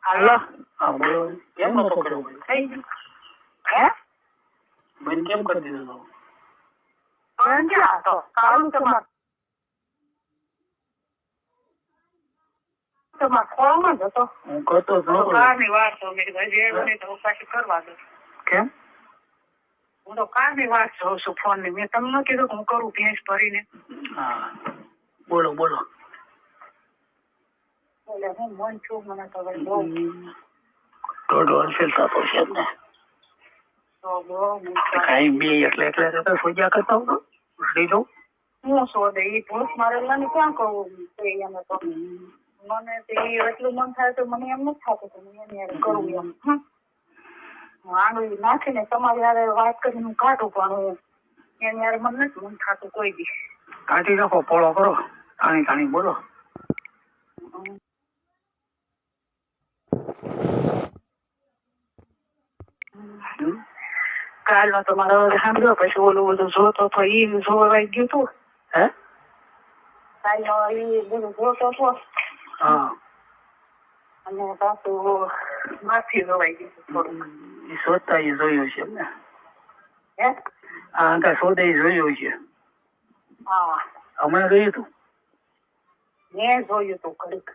હાલો. હા બોલો. કેમ નતો કર્યો ભાઈ? થઈ ગયું. હે? બેન કેમ કરી દીધો? પણ ક્યાં હતો? કાળું તમાર ખોળમાં જ હતો. હું કરતો જ નતો. કારની વાત તો મેં કીધું હજી એવું નહીં તો હું પાછી કરવા દઉં. કેમ? હું તો કારની વાત જોઉં છું ફોન ની. મેં તમને કીધું કે હું કરું ભેંસ ભરીને. હા બોલો બોલો. એટલે હું મન છું મને તો હવે બહુ દોઢ વર્ષ થતો છે ને. તો બહુ કઈ બે એટલે સોજા કરતા હતો લીધો. હું શોધે એ ભૂસ મારેલા ને ક્યાં કહું એને તો મને તો એટલું મન થાય તો મને એમ નથી થતું કે હું એની હારે કરું એમ. હું આંગળી નાખીને તમારી હારે વાત કરીને હું કાઢું પણ હું એની હારે મને નથી મન થતું કોઈ દી. કાઢી નાખો પોળો કરો તાણી તાણી બોલો. કાલનો તો મારો સાંભળ્યો પછી ઓલું બધું જોતો તો ઈ જોવાઈ ગયું તું. હે? કાલનો ઈ બધું જોતો તો. હા. અને પાછું માફી જોવાઈ ગયું થોડુંક. એ શોધતા એ જોયું છે એમને. હે? હા અંકા શોધે એ જોયું છે. હા. હમણાં જોયું તું? મેં જોયું તું ઘડીક.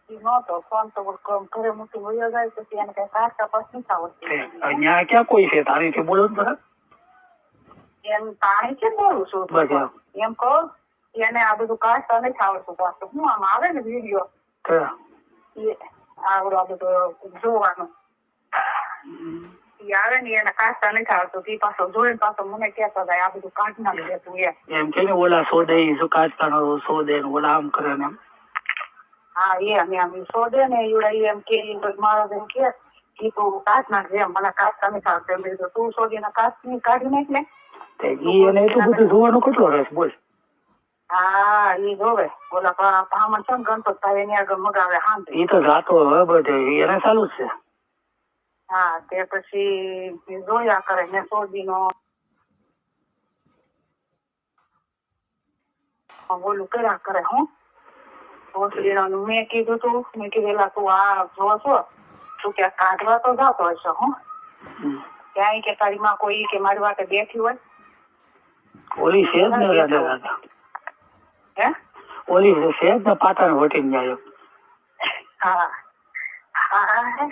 નતો ફોન તો ઘરે મૂકી વયો જાય પછી એને કઈ કાઢતા પછી નથી આવડતું. અહીંયા ક્યાં કોઈ છે તારીથી બોલો ને બરાબર. એમ પાણી છે બોલું છું એમ કહો એને આ બધું કાઢતા નથી આવડતું પાછું હું આમ આવે ને વિડીયો આવડો આ બધું જોવાનું આવે ને એને કાઢતા નથી આવડતું એ પાછો જોઈને પાછો મને કહેતા થાય આ બધું કાઢ નાખી દેતું એમ કે ઓલા શોધે કાઢતા શોધે ઓલા આમ કરે ને. હા એમ એમ શોધે ને એમ કે મારા બેન કે એ તું કાઢ નાખજે એમ મને કાઢતા નથી આવડતું તું શોધીને કાઢી નાખ ને. એટલું બધું જોવાનો કેટલો રસ બોલ. હા ઈ જોવે ઓલા બ્રાહ્મણ છે ને ગણપત ભાઈ એની આગળ મગાવે હા એ તો જાતો હવે બધે એને ચાલુ જ છે. હા તે પછી જોયા કરે ને સોદીનો ઓલું કર્યા કરે હું ઓસડીનું મેં કીધું તું મેં કીધેલા તું આ જો છો તું ક્યાં કાઢવા તો જતો હશે હું ક્યાંય કે તારી માં કોઈ કે મારી વાતે બેઠી હોય. ઓલી છે જ ને હે? ઓલી છે જ ને પાટણ વટીને જાય. હા હા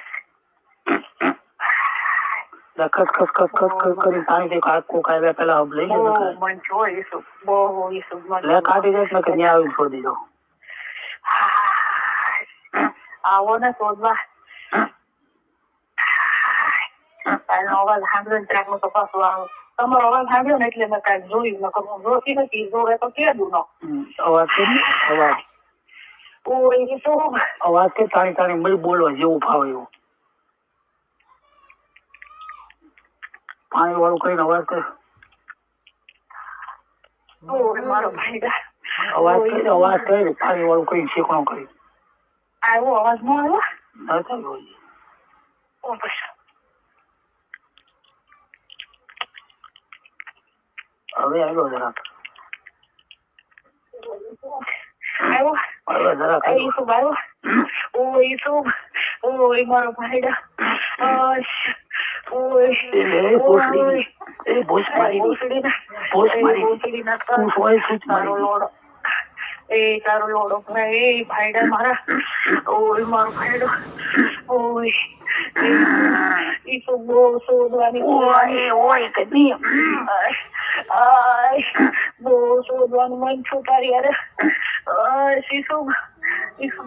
ખસ કરી પાણી કોક આવ્યા પેલા લઈ લે. મન જોઈશું બહુ ઈશું લે કાઢી દે ને કે ત્યાં આવી શોધી દો. આવો ને શોધવા તારો અવાજ સાંભળ્યો ને ત્યારનું તો પાછું આવો તમારો અવાજ સાંભળ્યો ને એટલે મેં કાંઈ જોયું નકર હું જોતી નથી જોવે તો કે દઉં નો અવાજ કે અવાજ ઓય શું અવાજ કે તાણી તાણી મળી બોલવા જેવું ફાવે એવું પાણી વાળું કરીને અવાજ કર. મારો ભાઈ અવાજ કરી પાણી વાળું કરીને શીખણો કરી આવ્યો અવાજ નો આવ્યો નથી. હવે આવ્યો જરાક આવ્યો જરાક ઈસુબ આવ્યો ઓ ઈસુબ ઓય મારો ભાઈડા તારો લોડો ભાઈ ભાઈડા મારા ઓય મારો ભાઈડો ઓય ઈસુબ બહુ શોધવાની બહુ શોધવાનું મન છું તારી યાર ઈસુબ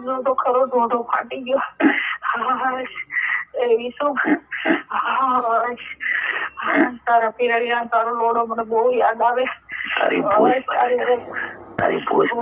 નો તો ખરો ધોધો ફાટી ગયો ઈસુબ તારા પીરિયડ તારો લોડો મને બહુ યાદ આવે. તારી પોસ્ટ